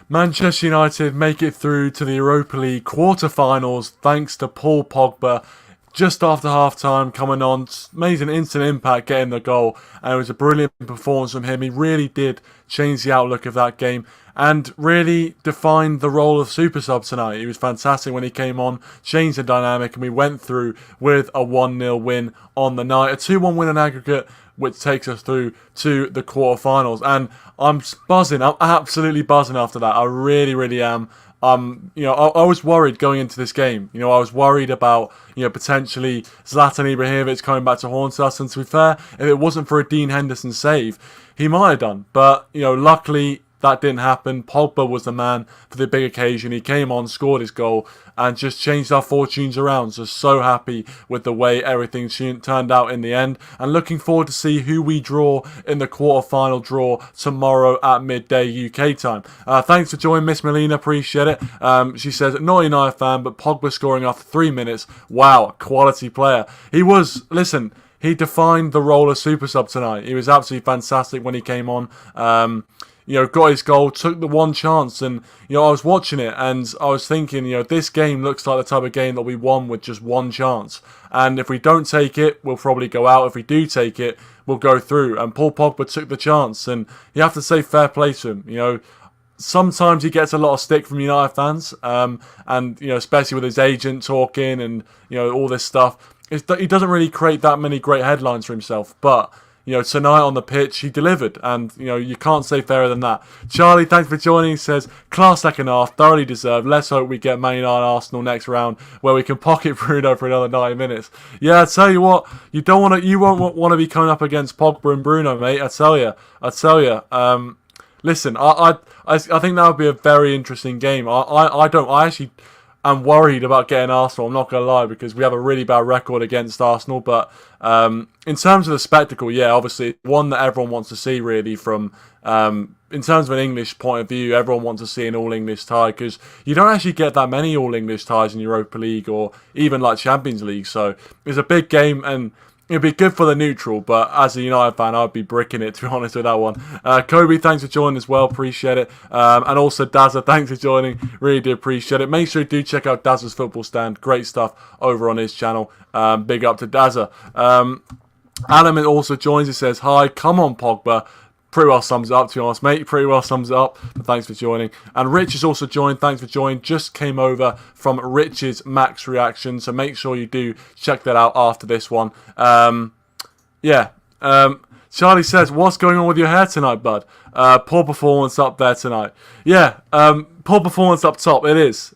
Manchester United make it through to the Europa League quarter-finals thanks to Paul Pogba. Just after half-time, coming on, made an instant impact getting the goal, and it was a brilliant performance from him. He really did change the outlook of that game and really defined the role of super sub tonight. He was fantastic when he came on, changed the dynamic, and we went through with a 1-0 win on the night. A 2-1 win in aggregate, which takes us through to the quarterfinals. And I'm buzzing. I'm absolutely buzzing after that. I really, really am. I was worried going into this game. I was worried about, potentially Zlatan Ibrahimovic coming back to haunt us. And to be fair, if it wasn't for a Dean Henderson save, he might have done. But, luckily that didn't happen. Pogba was the man for the big occasion. He came on, scored his goal, and just changed our fortunes around. So happy with the way everything turned out in the end. And looking forward to see who we draw in the quarter-final draw tomorrow at midday UK time. Thanks for joining, Miss Melina. Appreciate it. She says, not a United fan, but Pogba scoring after 3 minutes. Wow, quality player. He was, listen, he defined the role of super sub tonight. He was absolutely fantastic when he came on. Got his goal, took the one chance, and, I was watching it, and I was thinking, this game looks like the type of game that we won with just one chance. And if we don't take it, we'll probably go out. If we do take it, we'll go through. And Paul Pogba took the chance, and you have to say fair play to him. Sometimes he gets a lot of stick from United fans, and, especially with his agent talking and, all this stuff. He doesn't really create that many great headlines for himself, but tonight on the pitch, he delivered, and, you can't say fairer than that. Charlie, thanks for joining. He says, class second half, thoroughly deserved. Let's hope we get Man United Arsenal next round, where we can pocket Bruno for another 90 minutes. Yeah, I tell you what, you won't want to be coming up against Pogba and Bruno, mate. I tell you. Listen, I think that would be a very interesting game. I actually am worried about getting Arsenal, I'm not going to lie, because we have a really bad record against Arsenal. But in terms of the spectacle, yeah, obviously, one that everyone wants to see, really, from in terms of an English point of view, everyone wants to see an all-English tie, because you don't actually get that many all-English ties in Europa League or even like Champions League. So it's a big game, and it'd be good for the neutral, but as a United fan, I'd be bricking it, to be honest with that one. Kobe, thanks for joining as well. Appreciate it. And also, Dazza, thanks for joining. Really do appreciate it. Make sure you do check out Dazza's Football Stand. Great stuff over on his channel. Big up to Dazza. Alan also joins. He says, hi, come on, Pogba. Pretty well sums it up, to be honest, mate. Pretty well sums it up. But thanks for joining. And Rich has also joined. Thanks for joining. Just came over from Rich's Max reaction. So make sure you do check that out after this one. Charlie says, what's going on with your hair tonight, bud? Poor performance up there tonight. Yeah, poor performance up top. It is.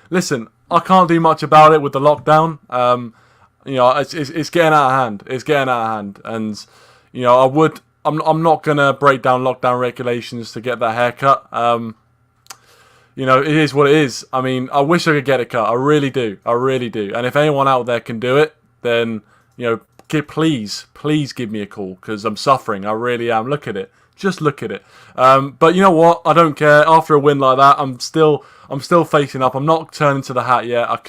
Listen, I can't do much about it with the lockdown. It's getting out of hand. It's getting out of hand. And, I'm not going to break down lockdown regulations to get that haircut. It is what it is. I mean, I wish I could get it cut. I really do. I really do. And if anyone out there can do it, then, please give me a call, because I'm suffering. I really am. Look at it. Just look at it. But you know what? I don't care. After a win like that, I'm still facing up. I'm not turning to the hat yet. I've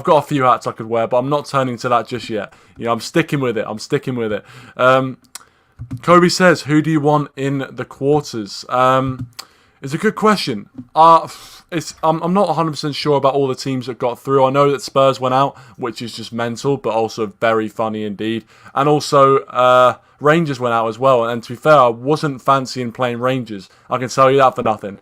got a few hats I could wear, but I'm not turning to that just yet. I'm sticking with it. Kobe says, who do you want in the quarters? It's a good question. I'm not 100% sure about all the teams that got through. I know that Spurs went out, which is just mental, but also very funny indeed. And also, Rangers went out as well. And to be fair, I wasn't fancying playing Rangers. I can tell you that for nothing.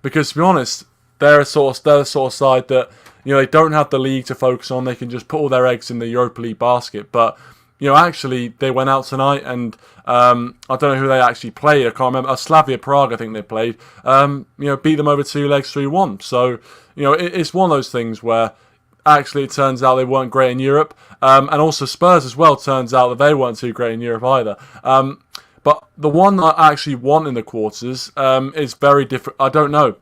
Because to be honest, they're the sort of side that, they don't have the league to focus on. They can just put all their eggs in the Europa League basket. But actually, they went out tonight, and I don't know who they actually played. I can't remember. Slavia Prague, I think they played. Beat them over 2 legs, 3-1. So, it's one of those things where actually it turns out they weren't great in Europe. And also Spurs as well, turns out that they weren't too great in Europe either. But the one that I actually want in the quarters is very different. I don't know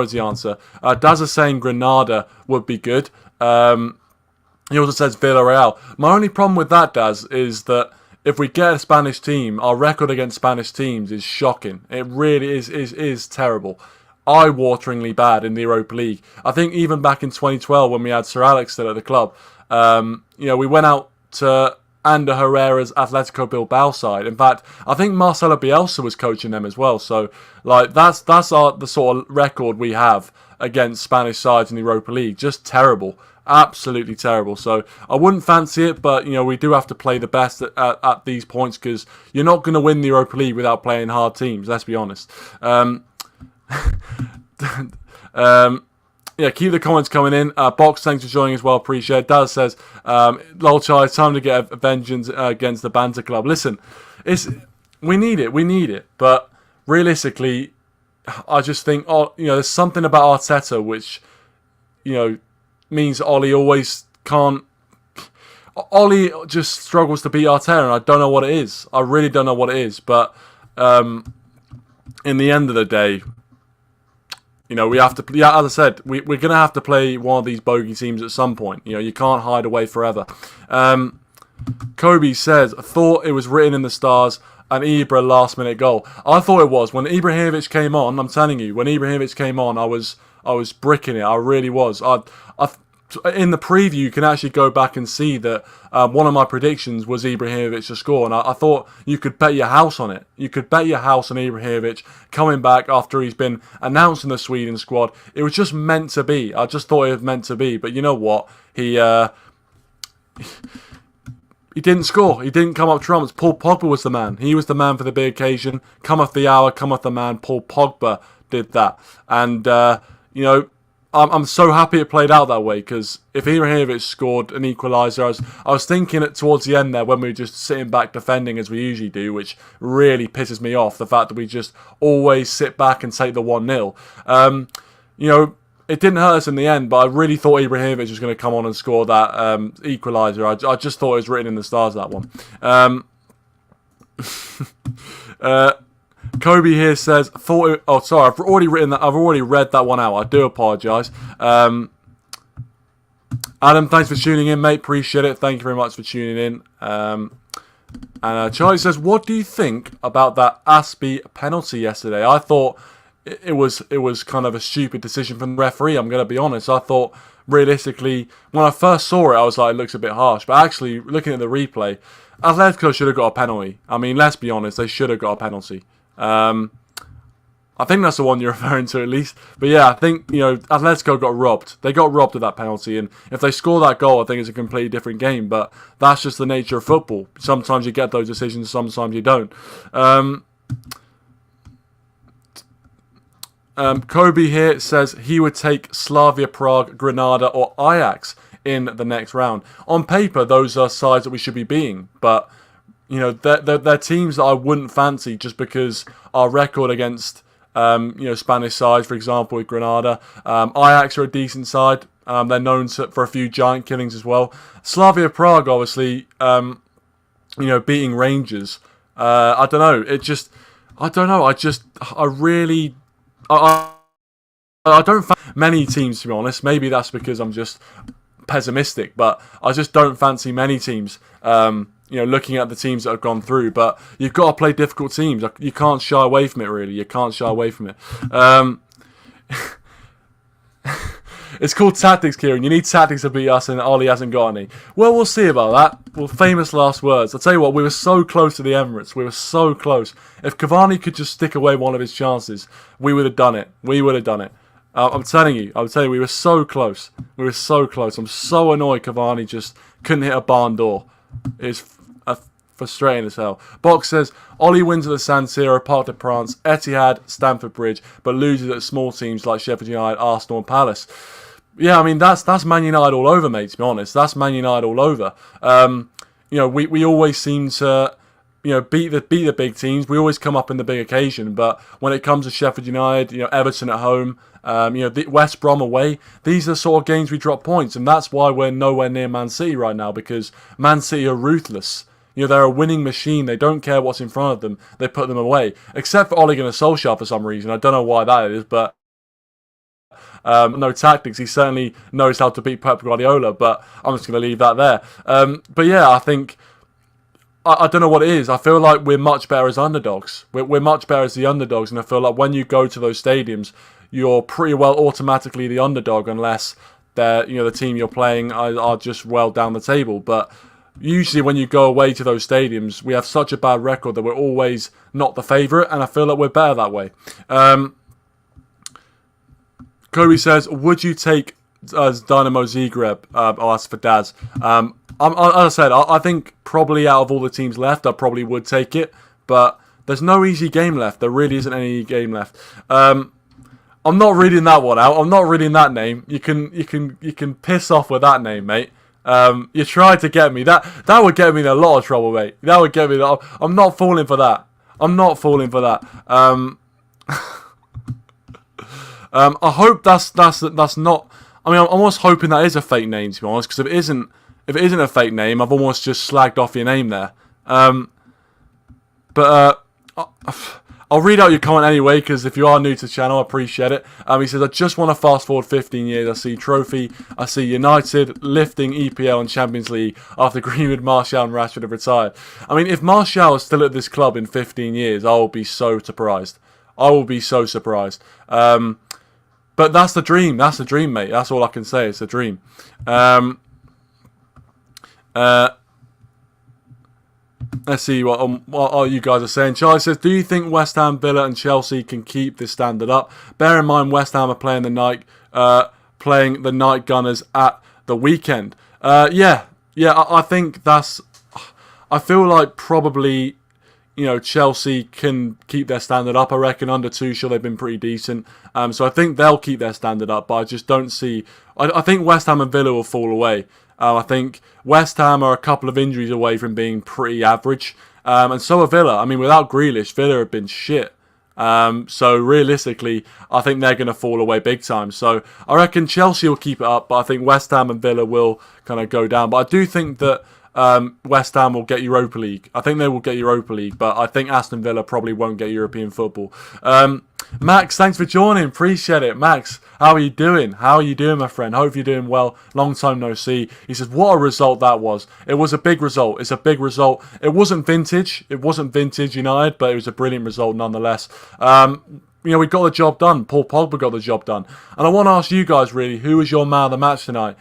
is the answer. Daz is saying Granada would be good. He also says Villarreal. My only problem with that, Daz, is that if we get a Spanish team, our record against Spanish teams is shocking. It really is terrible. Eye-wateringly bad in the Europa League. I think even back in 2012 when we had Sir Alex still at the club, we went out to Ander Herrera's Atletico Bilbao side. In fact, I think Marcelo Bielsa was coaching them as well. So, like, that's the sort of record we have against Spanish sides in the Europa League. Just terrible. Absolutely terrible. So I wouldn't fancy it, but we do have to play the best at these points, because you're not going to win the Europa League without playing hard teams. Let's be honest. Yeah, keep the comments coming in. Box, thanks for joining as well. Appreciate it. Daz says, Lolchai, it's time to get a vengeance against the Banter Club. Listen, we need it. But realistically, I just think, there's something about Arteta which, means Ollie always can't. Ollie just struggles to beat Arteta, and I don't know what it is. I really don't know what it is. But in the end of the day, we have to. Yeah, as I said, we're going to have to play one of these bogey teams at some point. You can't hide away forever. Kobe says, I thought it was written in the stars. An Ibra last-minute goal. I thought it was. When Ibrahimovic came on, I'm telling you, when Ibrahimovic came on, I was bricking it. I really was. In the preview, you can actually go back and see that one of my predictions was Ibrahimovic to score, and I thought you could bet your house on it. You could bet your house on Ibrahimovic coming back after he's been announced in the Sweden squad. It was just meant to be. I just thought it was meant to be. But you know what? He didn't score. He didn't come up trumps. Paul Pogba was the man. He was the man for the big occasion. Cometh the hour, cometh the man. Paul Pogba did that. And, I'm so happy it played out that way, because if Ibrahimovic scored an equaliser, I was thinking it towards the end there when we were just sitting back defending as we usually do, which really pisses me off, the fact that we just always sit back and take the 1-0. It didn't hurt us in the end, but I really thought Ibrahimovic was going to come on and score that equaliser. I just thought it was written in the stars, that one. Kobe here says, sorry, I've already read that one out. I do apologise. Adam, thanks for tuning in, mate. Appreciate it. Thank you very much for tuning in. And Charlie says, what do you think about that Aspie penalty yesterday? I thought it was kind of a stupid decision from the referee. I'm going to be honest. I thought, realistically, when I first saw it, I was like, it looks a bit harsh. But actually, looking at the replay, Atletico should have got a penalty. I mean, let's be honest, they should have got a penalty. I think that's the one you're referring to, at least. But yeah, I think, Atletico got robbed. They got robbed of that penalty, and if they score that goal, I think it's a completely different game. But that's just the nature of football. Sometimes you get those decisions, sometimes you don't. Kobe here says he would take Slavia Prague, Granada, or Ajax in the next round. On paper, those are sides that we should be beating, but they're teams that I wouldn't fancy just because our record against Spanish sides, for example, with Granada. Ajax are a decent side. They're known for a few giant killings as well. Slavia Prague, obviously, beating Rangers. I don't know. I don't fancy many teams, to be honest. Maybe that's because I'm just pessimistic, but I just don't fancy many teams. Looking at the teams that have gone through, but you've got to play difficult teams. You can't shy away from it, really. You can't shy away from it. It's called tactics, Kieran. You need tactics to beat us, and Ollie hasn't got any. Well, we'll see about that. Well, famous last words. I'll tell you what, we were so close to the Emirates. We were so close. If Cavani could just stick away one of his chances, we would have done it. I'm telling you, we were so close. I'm so annoyed Cavani just couldn't hit a barn door. It's frustrating as hell. Box says, Ollie wins at the San Siro, Parc des Princes, Etihad, Stamford Bridge, but loses at small teams like Sheffield United, Arsenal and Palace. Yeah, I mean, that's Man United all over, mate, to be honest. That's Man United all over. We always seem to, beat the big teams. We always come up in the big occasion, but when it comes to Sheffield United, Everton at home, the West Brom away, these are the sort of games we drop points, and that's why we're nowhere near Man City right now, because Man City are ruthless. They're a winning machine. They don't care what's in front of them. They put them away. Except for Ole Gunnar Solskjaer for some reason. I don't know why that is, but no tactics. He certainly knows how to beat Pep Guardiola, but I'm just going to leave that there. But yeah, I think, I don't know what it is. I feel like we're much better as underdogs. We're much better as the underdogs, and I feel like when you go to those stadiums, you're pretty well automatically the underdog, unless they're, the team you're playing are just well down the table. But usually when you go away to those stadiums, we have such a bad record that we're always not the favourite, and I feel like we're better that way. Kobe says, would you take Dynamo Zagreb? I'll ask for Daz. As I said, I think probably out of all the teams left, I probably would take it, but there's no easy game left. There really isn't any game left. I'm not reading that one out. I'm not reading that name. You can piss off with that name, mate. You tried to get me. That would get me in a lot of trouble, mate. That would get me. I'm not falling for that. I'm not falling for that. I hope that's not. I mean, I'm almost hoping that is a fake name, to be honest. Because if it isn't a fake name, I've almost just slagged off your name there. I'll read out your comment anyway, because if you are new to the channel, I appreciate it. He says, I just want to fast forward 15 years. I see Trophy. I see United lifting EPL and Champions League after Greenwood, Martial and Rashford have retired. I mean, if Martial is still at this club in 15 years, I will be so surprised. I will be so surprised. But that's the dream. That's the dream, mate. That's all I can say. It's a dream. Let's see what you guys are saying. Charlie says, do you think West Ham, Villa and Chelsea can keep this standard up? Bear in mind West Ham are playing the night Gunners at the weekend. Yeah, I think that's... I feel like probably, Chelsea can keep their standard up. I reckon under Tuchel they've been pretty decent. So I think they'll keep their standard up, but I just don't see... I think West Ham and Villa will fall away. I think West Ham are a couple of injuries away from being pretty average. And so are Villa. I mean, without Grealish, Villa have been shit. So realistically, I think they're going to fall away big time. So I reckon Chelsea will keep it up, but I think West Ham and Villa will kind of go down. But I do think that West Ham will get Europa League. I think they will get Europa League, but I think Aston Villa probably won't get European football. Max, thanks for joining. Appreciate it. Max, how are you doing? How are you doing, my friend? Hope you're doing well. Long time no see. He says, what a result that was. It was a big result. It's a big result. It wasn't vintage. It wasn't vintage United, but it was a brilliant result nonetheless. We got the job done. Paul Pogba got the job done. And I want to ask you guys, really, who was your man of the match tonight?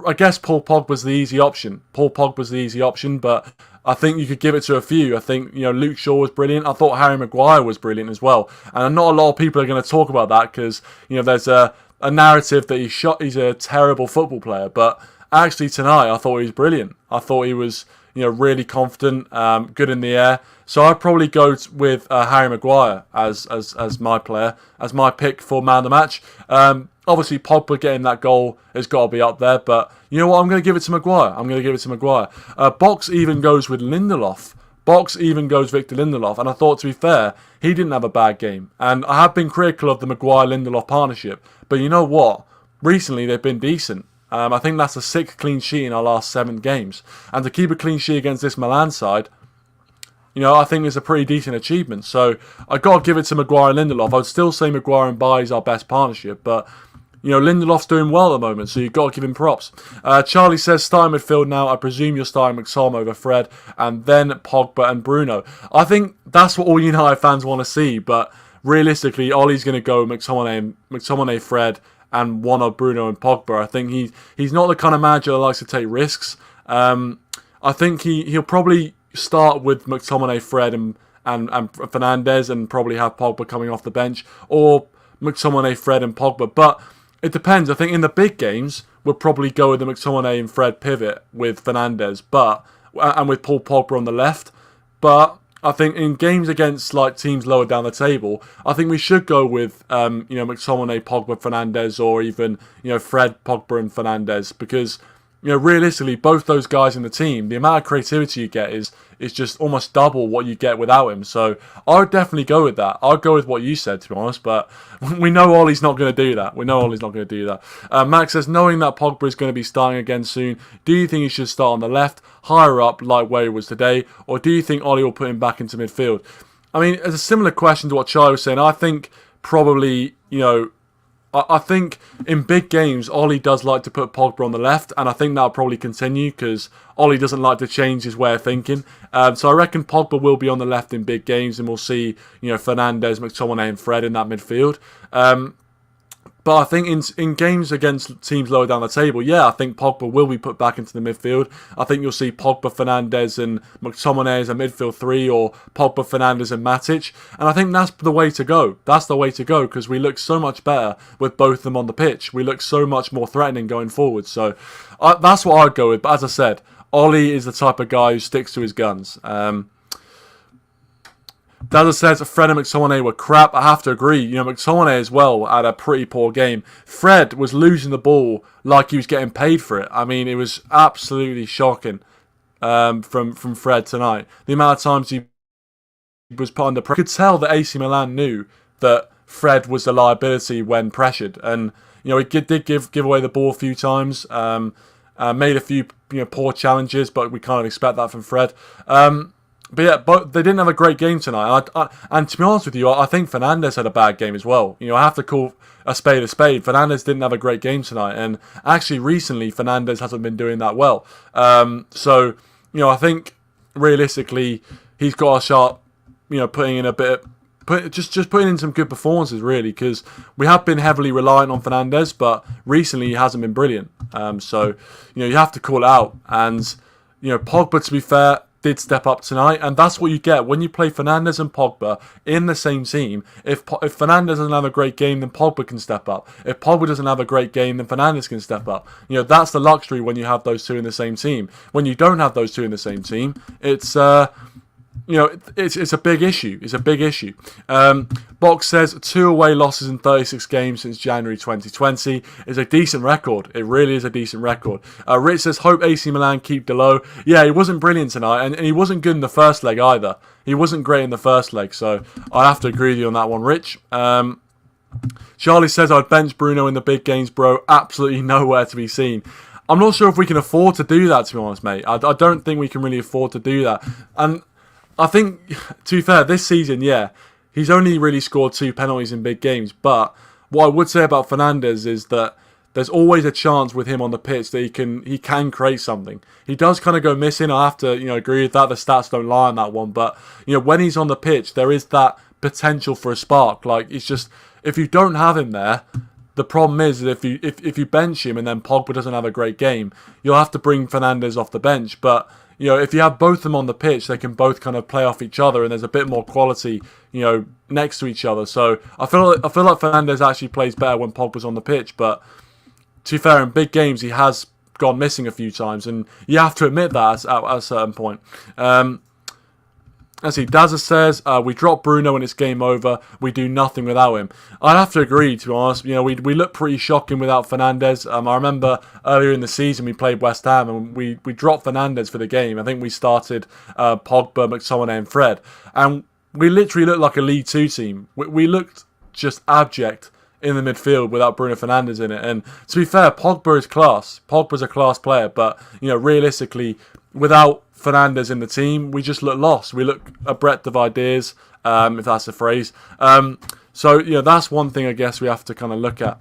I guess Paul Pogba's the easy option. Paul Pogba's the easy option, but I think you could give it to a few. I think, Luke Shaw was brilliant. I thought Harry Maguire was brilliant as well. And not a lot of people are going to talk about that because, there's a narrative that he's a terrible football player. But actually tonight, I thought he was brilliant. I thought he was, really confident, good in the air. So I'd probably go with Harry Maguire as my player, as my pick for man of the match. Obviously, Pogba getting that goal has got to be up there. But you know what? I'm going to give it to Maguire. Box even goes with Lindelof. Box even goes Victor Lindelof. And I thought, to be fair, he didn't have a bad game. And I have been critical of the Maguire-Lindelof partnership. But you know what? Recently, they've been decent. I think that's the 6th clean sheet in our last 7 games. And to keep a clean sheet against this Milan side, I think it's a pretty decent achievement. So I got to give it to Maguire and Lindelof. I would still say Maguire and Bailly is our best partnership, but Lindelof's doing well at the moment, so you've got to give him props. Charlie says, starting midfield now, I presume you're starting McTominay over Fred, and then Pogba and Bruno. I think that's what all United fans want to see, but realistically, Ollie's going to go McTominay, Fred, and one of Bruno and Pogba. I think he's not the kind of manager that likes to take risks. I think he'll probably start with McTominay, Fred, and Fernandes, and probably have Pogba coming off the bench, or McTominay, Fred, and Pogba. But it depends. I think in the big games, we'll probably go with the McTominay and Fred pivot with Fernandes, and with Paul Pogba on the left. But I think in games against teams lower down the table, I think we should go with McTominay, Pogba, Fernandes, or even Fred, Pogba, and Fernandes, because realistically, both those guys in the team, the amount of creativity you get is just almost double what you get without him. So I would definitely go with that. I'd go with what you said, to be honest, but we know Ollie's not going to do that. Max says, knowing that Pogba is going to be starting again soon, do you think he should start on the left, higher up, like where he was today, or do you think Ollie will put him back into midfield? I mean, it's a similar question to what Charlie was saying. I think probably, I think in big games, Ollie does like to put Pogba on the left, and I think that'll probably continue because Ollie doesn't like to change his way of thinking. So I reckon Pogba will be on the left in big games, and we'll see, Fernandes, McTominay, and Fred in that midfield. But I think in games against teams lower down the table, yeah, I think Pogba will be put back into the midfield. I think you'll see Pogba, Fernandes and McTominay as a midfield three, or Pogba, Fernandes and Matic. And I think that's the way to go. That's the way to go, because we look so much better with both of them on the pitch. We look so much more threatening going forward. So that's what I'd go with. But as I said, Ole is the type of guy who sticks to his guns. Dazza says Fred and McTominay were crap. I have to agree. You know, McTominay as well had a pretty poor game. Fred was losing the ball like he was getting paid for it. I mean, it was absolutely shocking from Fred tonight. The amount of times he was put under pressure. You could tell that AC Milan knew that Fred was a liability when pressured. And, you know, he did give away the ball a few times. Made a few poor challenges, but we kind of expect that from Fred. But yeah, they didn't have a great game tonight. And to be honest with you, I think Fernandes had a bad game as well. You know, I have to call a spade a spade. Fernandes didn't have a great game tonight. And actually, recently, Fernandes hasn't been doing that well. So, you know, I think realistically, he's got a shot, putting in a bit... Just putting in some good performances, really, because we have been heavily reliant on Fernandes, but recently he hasn't been brilliant. So, you have to call it out. And, Pogba, to be fair, did step up tonight, and that's what you get when you play Fernandes and Pogba in the same team. If Fernandes doesn't have a great game, then Pogba can step up. If Pogba doesn't have a great game, then Fernandes can step up. That's the luxury when you have those two in the same team. When you don't have those two in the same team, it's it's a big issue. It's a big issue. Box says 2 away losses in 36 games since January 2020 is a decent record. It really is a decent record. Rich says, hope AC Milan keep the low. Yeah, he wasn't brilliant tonight, and he wasn't good in the first leg either. He wasn't great in the first leg, so I have to agree with you on that one, Rich. Charlie says, I'd bench Bruno in the big games, bro. Absolutely nowhere to be seen. I'm not sure if we can afford to do that, to be honest, mate. I don't think we can really afford to do that. And I think, to be fair, this season, yeah, he's only really scored 2 penalties in big games. But what I would say about Fernandes is that there's always a chance with him on the pitch that he can create something. He does kind of go missing. I have to agree with that. The stats don't lie on that one. But when he's on the pitch, there is that potential for a spark. Like, it's just, if you don't have him there, the problem is that if you bench him and then Pogba doesn't have a great game, you'll have to bring Fernandes off the bench. But if you have both of them on the pitch, they can both kind of play off each other, and there's a bit more quality, next to each other. So I feel like Fernandes actually plays better when Pogba's on the pitch. But to be fair, in big games, he has gone missing a few times, and you have to admit that at a certain point. Let's see, Dazza says, we drop Bruno and it's game over. We do nothing without him. I'd have to agree, to be honest. We look pretty shocking without Fernandes. I remember earlier in the season we played West Ham and we dropped Fernandes for the game. I think we started Pogba, McTominay and Fred. And we literally looked like a League 2 team. We looked just abject in the midfield without Bruno Fernandes in it. And to be fair, Pogba is class. Pogba's a class player. But, realistically, without Fernandes in the team, we just look lost. We look a breadth of ideas, if that's a phrase. So, that's one thing I guess we have to kind of look at.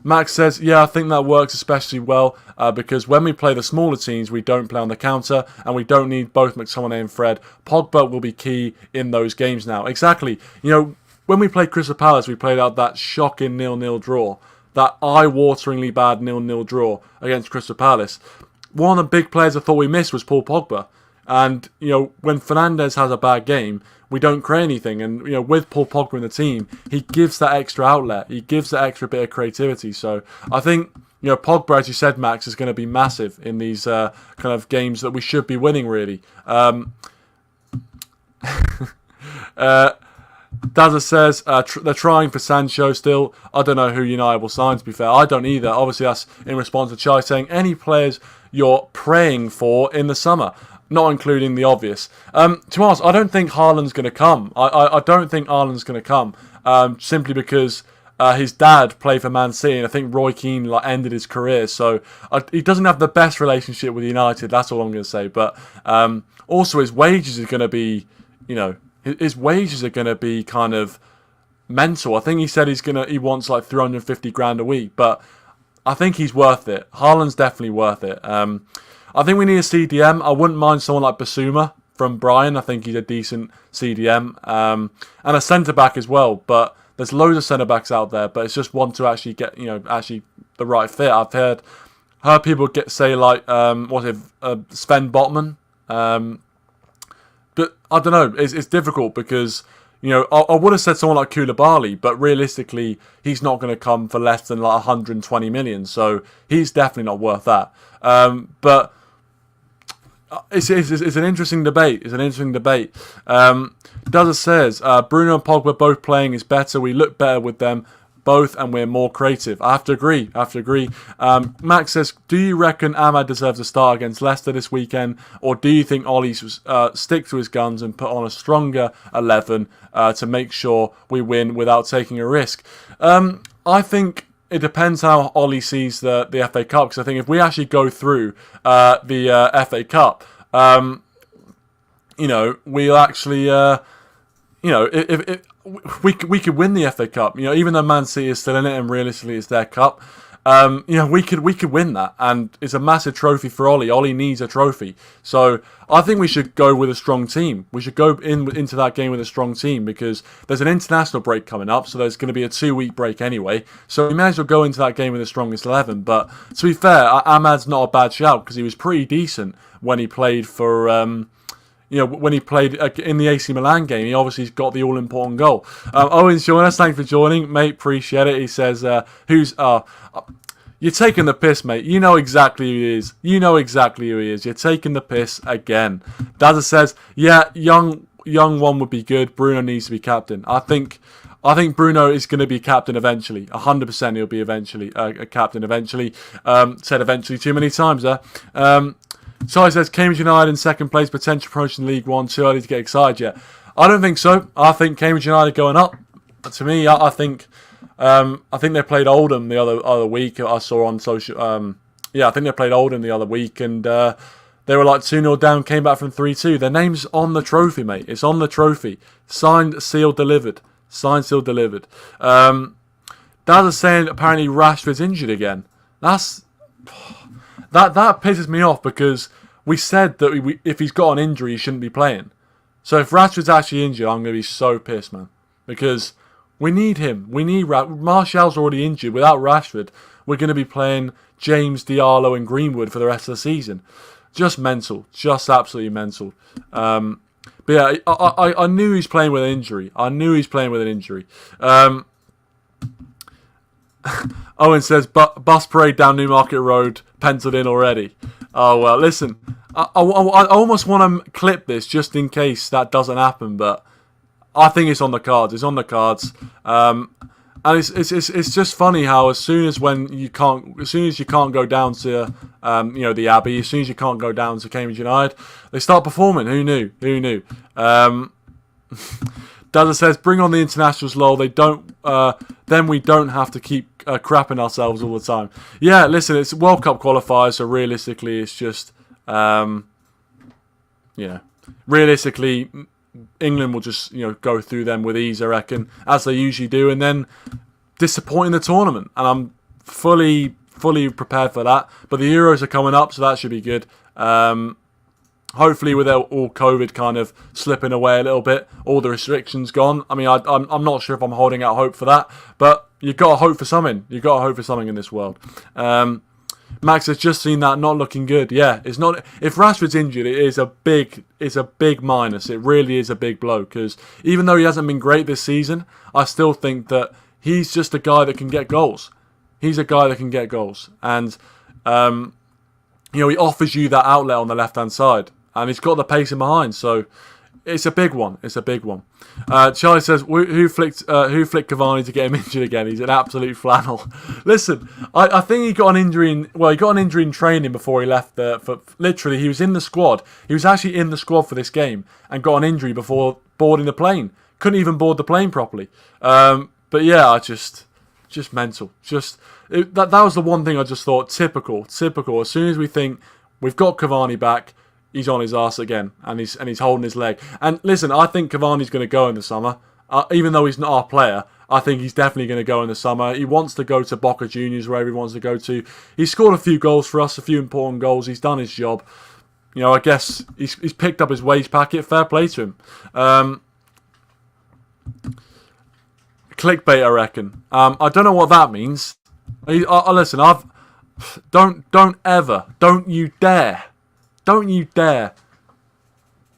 Max says, yeah, I think that works especially well because when we play the smaller teams, we don't play on the counter and we don't need both McTominay and Fred. Pogba will be key in those games now. Exactly. When we played Crystal Palace, we played out that shocking 0-0 draw. That eye-wateringly bad 0-0 draw against Crystal Palace. One of the big players I thought we missed was Paul Pogba. And, when Fernandes has a bad game, we don't create anything. And, with Paul Pogba in the team, he gives that extra outlet. He gives that extra bit of creativity. So, I think, Pogba, as you said, Max, is going to be massive in these kind of games that we should be winning, really. Dazza says they're trying for Sancho still. I don't know who United will sign, to be fair. I don't either. Obviously, that's in response to Chai saying any players you're praying for in the summer, not including the obvious. To be honest, I don't think Haaland's going to come. I don't think Haaland's going to come simply because his dad played for Man City, and I think Roy Keane ended his career. So he doesn't have the best relationship with United. That's all I'm going to say. But also his wages are going to be, his wages are going to be kind of mental. I think he said he wants like 350 grand a week, but I think he's worth it. Haaland's definitely worth it. I think we need a CDM. I wouldn't mind someone like Basuma from Brighton. I think he's a decent CDM. And a centre-back as well. But There's loads of centre backs out there, but it's just one to actually get actually the right fit. I've heard people say like Sven Botman, but I don't know. It's difficult because I would have said someone like Koulibaly, but realistically he's not going to come for less than like 120 million, so he's definitely not worth that. But it's an interesting debate. It's an interesting debate. Dozer says Bruno and Pogba both playing is better. We look better with them both, and we're more creative. I have to agree. Max says, do you reckon Ahmad deserves a start against Leicester this weekend, or do you think Ollie stick to his guns and put on a stronger 11 to make sure we win without taking a risk? I think it depends how Ollie sees the FA Cup, because I think if we actually go through the FA Cup, we'll actually, if we could win the FA Cup, even though Man City is still in it and realistically it's their cup, we could win that, and it's a massive trophy for Ollie. Ollie needs a trophy, so I think we should go with a strong team. We should go into that game with a strong team, because there's an international break coming up, so there's going to be a 2-week break anyway. So we may as well go into that game with the strongest 11. But to be fair, Ahmad's not a bad shout, because he was pretty decent when he played for. When he played in the AC Milan game, he obviously got the all-important goal. Owen's joining us. Thanks for joining, mate. Appreciate it. He says, you're taking the piss, mate. You know exactly who he is. You're taking the piss again. Dazza says, yeah, young one would be good. Bruno needs to be captain. I think Bruno is going to be captain eventually. 100% he'll be eventually a captain eventually. Said eventually too many times there. Sai says, Cambridge United in second place, potential promotion League One, too early to get excited yet. I don't think so. I think Cambridge United going up. To me, I think they played Oldham the other week. I saw on social. I think they played Oldham the other week, and they were like 2-0 down, came back from 3-2. Their name's on the trophy, mate. It's on the trophy. Signed, sealed, delivered. Daz is saying apparently Rashford's injured again. That pisses me off, because we said that if he's got an injury, he shouldn't be playing. So if Rashford's actually injured, I'm going to be so pissed, man. Because we need him. Martial's already injured. Without Rashford, we're going to be playing James, Diallo and Greenwood for the rest of the season. Just mental. Just absolutely mental. But yeah, I knew he's playing with an injury. Owen says, bus parade down Newmarket Road, penciled in already. Oh, well, listen, I almost want to clip this just in case that doesn't happen, but I think it's on the cards. And it's just funny how as soon as you can't go down to the Abbey, as soon as you can't go down to Cambridge United, they start performing. Who knew? Dazza says, bring on the internationals, lol. They don't. Then we don't have to keep crapping ourselves all the time. Yeah, listen, it's World Cup qualifiers, so realistically, it's just, realistically, England will just go through them with ease, I reckon, as they usually do, and then disappoint in the tournament. And I'm fully prepared for that. But the Euros are coming up, so that should be good. Hopefully, with all COVID kind of slipping away a little bit, all the restrictions gone. I mean, I'm not sure if I'm holding out hope for that, but you've got to hope for something. You've got to hope for something in this world. Max has just seen that not looking good. Yeah, it's not. If Rashford's injured, it's a big minus. It really is a big blow, because even though he hasn't been great this season, I still think that he's just a guy that can get goals. And he offers you that outlet on the left-hand side. And he's got the pace in behind, so it's a big one. Charlie says, who flicked Cavani to get him injured again? He's an absolute flannel. Listen, I think he got an injury in training before he left. Literally, he was in the squad. He was actually in the squad for this game and got an injury before boarding the plane. Couldn't even board the plane properly. But yeah, just mental. That was the one thing I just thought, typical. As soon as we think we've got Cavani back, he's on his arse again, and he's holding his leg. And listen, I think Cavani's going to go in the summer. Even though he's not our player, I think he's definitely going to go in the summer. He wants to go to Boca Juniors, wherever he wants to go to. He's scored a few goals for us, a few important goals. He's done his job. I guess he's picked up his wage packet. Fair play to him. Clickbait, I reckon. I don't know what that means. Listen, don't you dare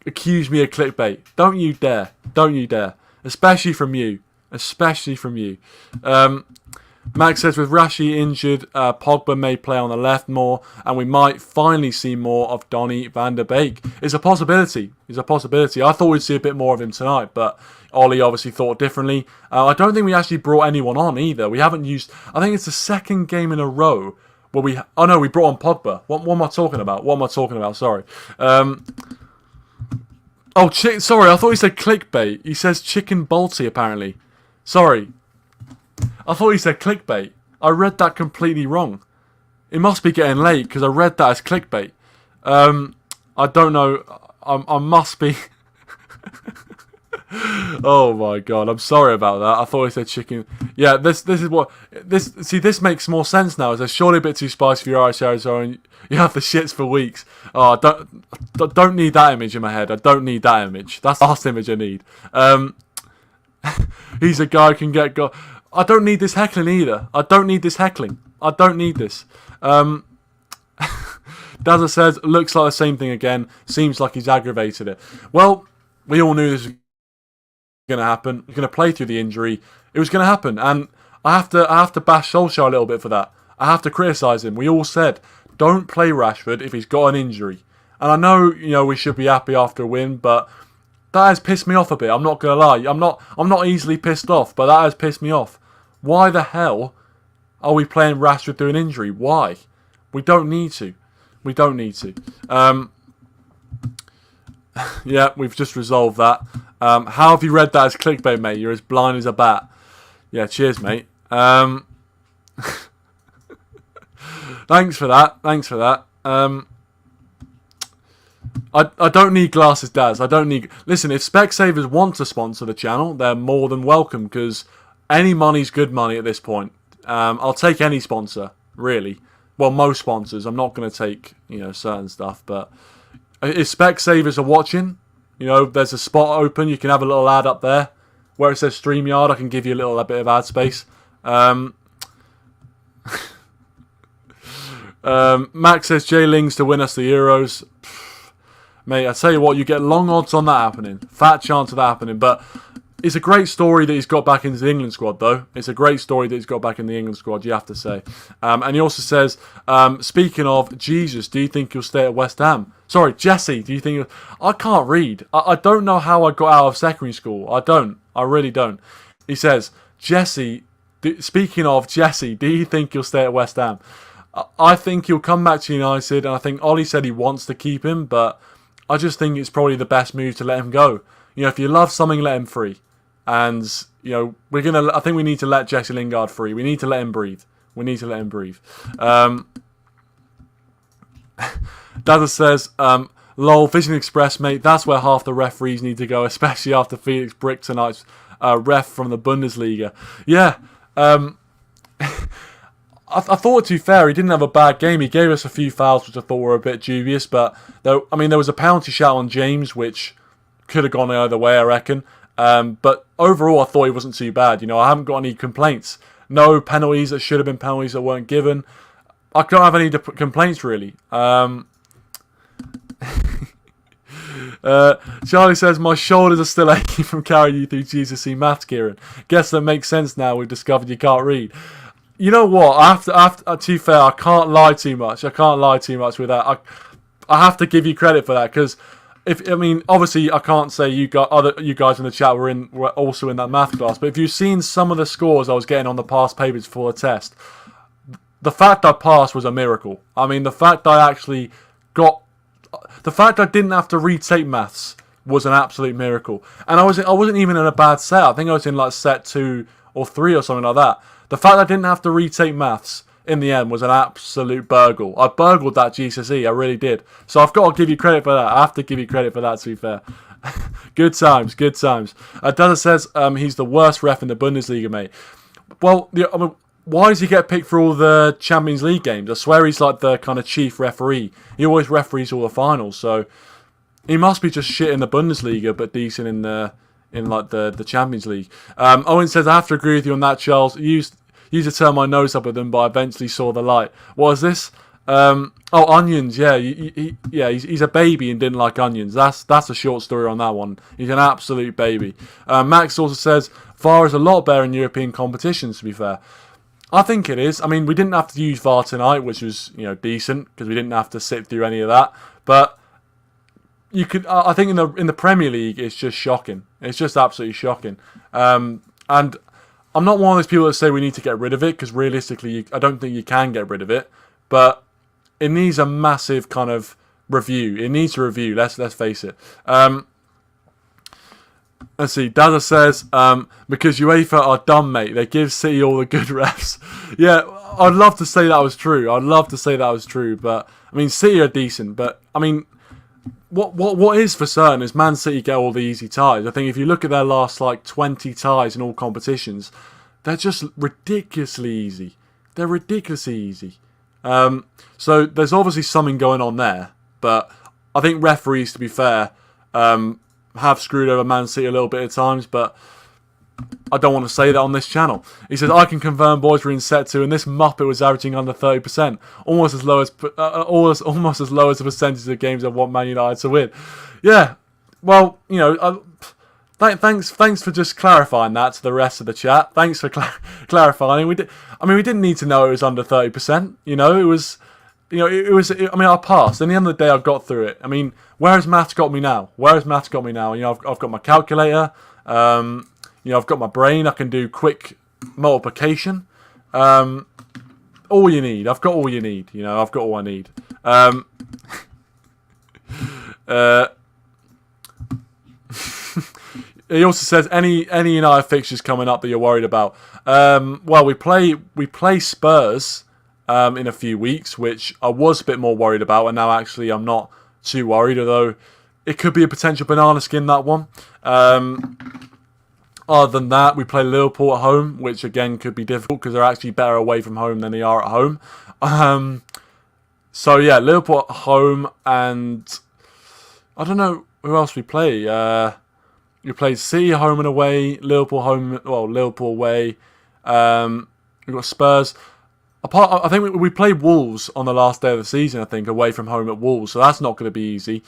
accuse me of clickbait. Don't you dare. Especially from you. Max says, with Rashi injured, Pogba may play on the left more, and we might finally see more of Donny van der Beek. It's a possibility. I thought we'd see a bit more of him tonight, but Ollie obviously thought differently. I don't think we actually brought anyone on either. We haven't used... I think it's the second game in a row where we... Oh no, we brought on Pogba. What am I talking about? Sorry. Sorry, I thought he said clickbait. He says chicken balti, apparently. Sorry. I thought he said clickbait. I read that completely wrong. It must be getting late because I read that as clickbait. I don't know. I must be... Oh my god, I'm sorry about that. I thought he said chicken. Yeah, this is what... This makes more sense now. It's surely a bit too spicy for your Irish Arizona and you have the shits for weeks. Oh, I don't need that image in my head. I don't need that image. That's the last image I need. He's a guy who can get... I don't need this heckling either. I don't need this. Dazza says, looks like the same thing again. Seems like he's aggravated it. Well, we all knew this was going to happen. He's going to play through the injury. It was going to happen. And I have to bash Solskjaer a little bit for that. I have to criticise him. We all said, don't play Rashford if he's got an injury. And I know, we should be happy after a win, but that has pissed me off a bit. I'm not going to lie. I'm not easily pissed off, but that has pissed me off. Why the hell are we playing Rashford through an injury? Why? We don't need to. Yeah, we've just resolved that. How have you read that as clickbait, mate? You're as blind as a bat. Yeah, cheers, mate. Thanks for that. I don't need glasses, Daz. Listen, if Specsavers want to sponsor the channel, they're more than welcome, because any money's good money at this point. I'll take any sponsor, really. Well, most sponsors. I'm not going to take, certain stuff, but if Specsavers are watching, there's a spot open. You can have a little ad up there where it says StreamYard. I can give you a bit of ad space. Max says Jay Lings to win us the Euros. Mate, I tell you what, you get long odds on that happening. Fat chance of that happening. But it's a great story that he's got back into the England squad, though. It's a great story that he's got back in the England squad, you have to say. And he also says, speaking of Jesus, do you think he'll stay at West Ham? Sorry, Jesse, do you think... I can't read. I don't know how I got out of secondary school. I don't. I really don't. He says, speaking of Jesse, do you think he'll stay at West Ham? I think he'll come back to United, and I think Ollie said he wants to keep him, but I just think it's probably the best move to let him go. If you love something, let him free. And, I think we need to let Jesse Lingard free. We need to let him breathe. Dada says, lol, Vision Express, mate, that's where half the referees need to go, especially after Felix Brick tonight's ref from the Bundesliga. Yeah, I thought, to be fair, he didn't have a bad game. He gave us a few fouls which I thought were a bit dubious, but there was a penalty shout on James which could have gone the other way, I reckon. But overall, I thought he wasn't too bad. I haven't got any complaints. No penalties that should have been penalties that weren't given. I don't have any complaints, really. Charlie says, my shoulders are still aching from carrying you through GCSE maths, Kieran. Guess that makes sense now we've discovered you can't read. You know what? To be fair, I can't lie too much. with that. I have to give you credit for that, because obviously I can't say you guys in the chat were also in that math class, but if you've seen some of the scores I was getting on the past papers for the test, the fact I passed was a miracle. The fact I didn't have to retake maths was an absolute miracle. And I wasn't even in a bad set. I think I was in like set 2 or 3 or something like that. The fact I didn't have to retake maths in the end was an absolute burgle. I burgled that GCSE, I really did. So I've got to give you credit for that. I have to give you credit for that, to be fair. Good times. Dada says he's the worst ref in the Bundesliga, mate. Well, why does he get picked for all the Champions League games? I swear he's like the kind of chief referee. He always referees all the finals, so he must be just shit in the Bundesliga, but decent in the in like the Champions League. Owen says, I have to agree with you on that, Charles. Used to turn my nose up at them, but I eventually saw the light. What is this? Onions. Yeah, he's a baby and didn't like onions. That's a short story on that one. He's an absolute baby. Max also says, VAR is a lot better in European competitions, to be fair. I think it is. I mean, we didn't have to use VAR tonight, which was, decent, because we didn't have to sit through any of that. But you could, I think in the Premier League, it's just shocking. It's just absolutely shocking. And I'm not one of those people that say we need to get rid of it, because realistically, I don't think you can get rid of it. But it needs a massive kind of review. It needs a review. Let's face it. Let's see. Dazza says, because UEFA are dumb, mate. They give City all the good refs. Yeah, I'd love to say that was true. But I mean, City are decent. But I mean, what is for certain is Man City get all the easy ties. I think if you look at their last 20 ties in all competitions, they're just ridiculously easy. They're ridiculously easy. So there's obviously something going on there. But I think referees, to be fair, have screwed over Man City a little bit at times, but I don't want to say that on this channel. He says, I can confirm boys were in set 2 and this Muppet was averaging under 30%, almost as low as the percentage of games I want Man United to win. Yeah, well, thanks for just clarifying that to the rest of the chat. Thanks for clarifying. We didn't need to know it was under 30%. I passed. In the end of the day, I got through it. I mean, where has maths got me now? I've got my calculator. I've got my brain. I can do quick multiplication. All you need. I've got all you need. I've got all I need. He also says, any United fixtures coming up that you're worried about? Well, we play Spurs in a few weeks, which I was a bit more worried about, and now actually I'm not too worried, although it could be a potential banana skin, that one. Other than that, we play Liverpool at home, which again could be difficult because they're actually better away from home than they are at home. So yeah, Liverpool at home, and I don't know who else we play. We played City home and away, Liverpool away. We've got Spurs. I think we played Wolves on the last day of the season, I think, away from home at Wolves, so that's not going to be easy.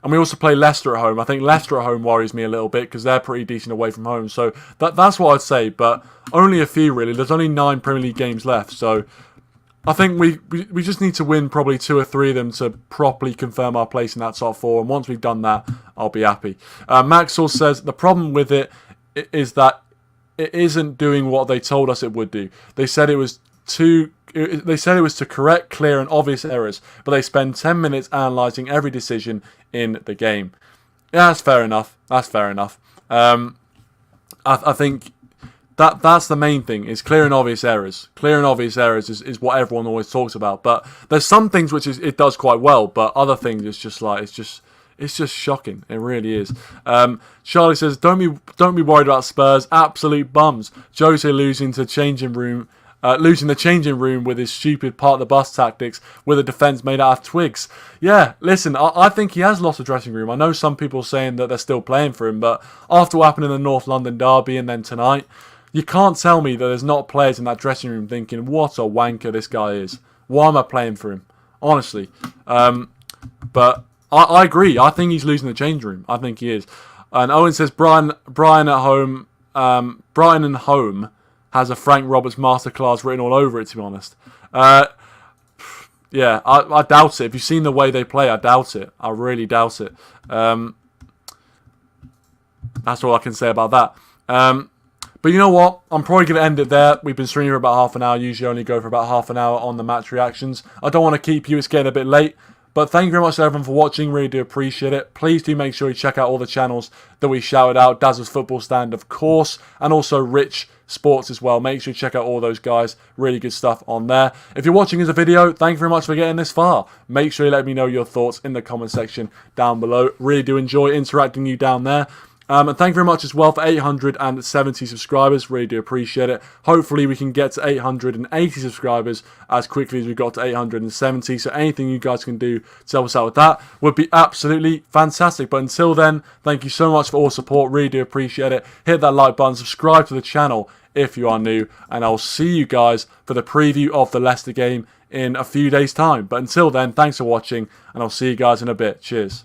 And we also play Leicester at home. I think Leicester at home worries me a little bit because they're pretty decent away from home. So that's what I'd say, but only a few, really. There's only 9 Premier League games left, so I think we just need to win probably 2 or 3 of them to properly confirm our place in that top 4, and once we've done that, I'll be happy. Maxwell says, the problem with it is that it isn't doing what they told us it would do. They said it was to correct clear and obvious errors, but they spend 10 minutes analysing every decision in the game. Yeah, that's fair enough. I think that's the main thing, is clear and obvious errors. Clear and obvious errors is what everyone always talks about. But there's some things which it does quite well, but other things it's just shocking. It really is. Charlie says, don't be worried about Spurs. Absolute bums. Jose losing the changing room with his stupid part of the bus tactics with a defence made out of twigs. Yeah, listen, I think he has lost the dressing room. I know some people saying that they're still playing for him, but after what happened in the North London derby and then tonight, you can't tell me that there's not players in that dressing room thinking, what a wanker this guy is. Why am I playing for him? Honestly. But I agree. I think he's losing the change room. I think he is. And Owen says, Brian at home, Brighton and home has a Frank Roberts masterclass written all over it, to be honest. Yeah, I doubt it. If you've seen the way they play, I doubt it. I really doubt it. That's all I can say about that. But you know what? I'm probably going to end it there. We've been streaming for about half an hour. Usually only go for about half an hour on the match reactions. I don't want to keep you. It's getting a bit late. But thank you very much to everyone for watching. Really do appreciate it. Please do make sure you check out all the channels that we shouted out. Dazzle's Football Stand, of course. And also Rich Sports as well. Make sure you check out all those guys. Really good stuff on there. If you're watching as a video, thank you very much for getting this far. Make sure you let me know your thoughts in the comment section down below. Really do enjoy interacting with you down there. And thank you very much as well for 870 subscribers. Really do appreciate it. Hopefully we can get to 880 subscribers as quickly as we got to 870. So anything you guys can do to help us out with that would be absolutely fantastic. But until then, thank you so much for all support. Really do appreciate it. Hit that like button. Subscribe to the channel if you are new. And I'll see you guys for the preview of the Leicester game in a few days' time. But until then, thanks for watching. And I'll see you guys in a bit. Cheers.